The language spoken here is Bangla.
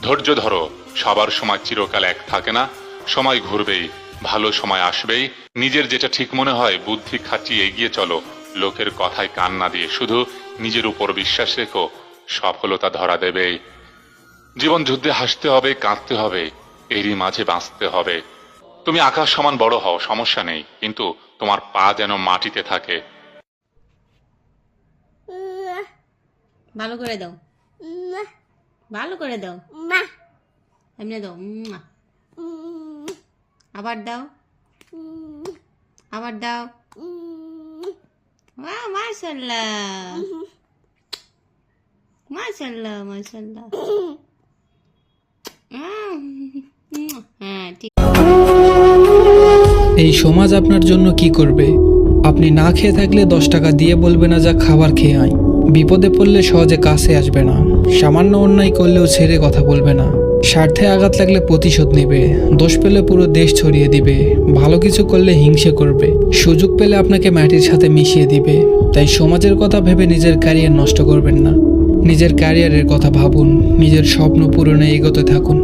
ধৈর্য ধরো, সবার সময় চিরকাল এক থাকে না, সময় ঘুরবেই, ভালো সময় আসবেই। নিজের যেটা ঠিক মনে হয় বুদ্ধি খাটিয়ে এগিয়ে চলো, লোকের কথায় কান না দিয়ে শুধু নিজের উপর বিশ্বাস রেখো, সফলতা ধরা দেবেই। জীবন যুদ্ধে হাসতে হবে, কাঁদতে হবে, এরই মাঝে বাঁচতে হবে। তুমি আকাশ সমান বড় হও, সমস্যা নেই, কিন্তু তোমার পা যেন মাটিতে থাকে। ভালো করে দাও, ভালো করে দাও, এমনি দাও, আবার দাও, আবার দাও। বাহ, মাশাআল্লাহ, মাশাআল্লাহ, মাশাআল্লাহ। হ্যাঁ, ঠিক। এই সমাজ আপনার জন্য কি করবে? আপনি না খেয়ে থাকলে 10 টাকা দিয়ে বলবে না যা খাবার খেয়ে আয়। বিপদে পড়লে সহজে কাছে আসবে না। সামান্য অন্যায় করলেও ছেড়ে কথা বলবে না। স্বার্থে আঘাত লাগলে প্রতিশোধ নেবে। দোষ পেলে পুরো দেশ ছড়িয়ে দিবে। ভালো কিছু করলে হিংসে করবে। সুযোগ পেলে আপনাকে মাটির সাথে মিশিয়ে দিবে। তাই সমাজের কথা ভেবে নিজের ক্যারিয়ার নষ্ট করবেন না। নিজের ক্যারিয়ারের কথা ভাবুন, নিজের স্বপ্ন পূরণে এগোতে থাকুন।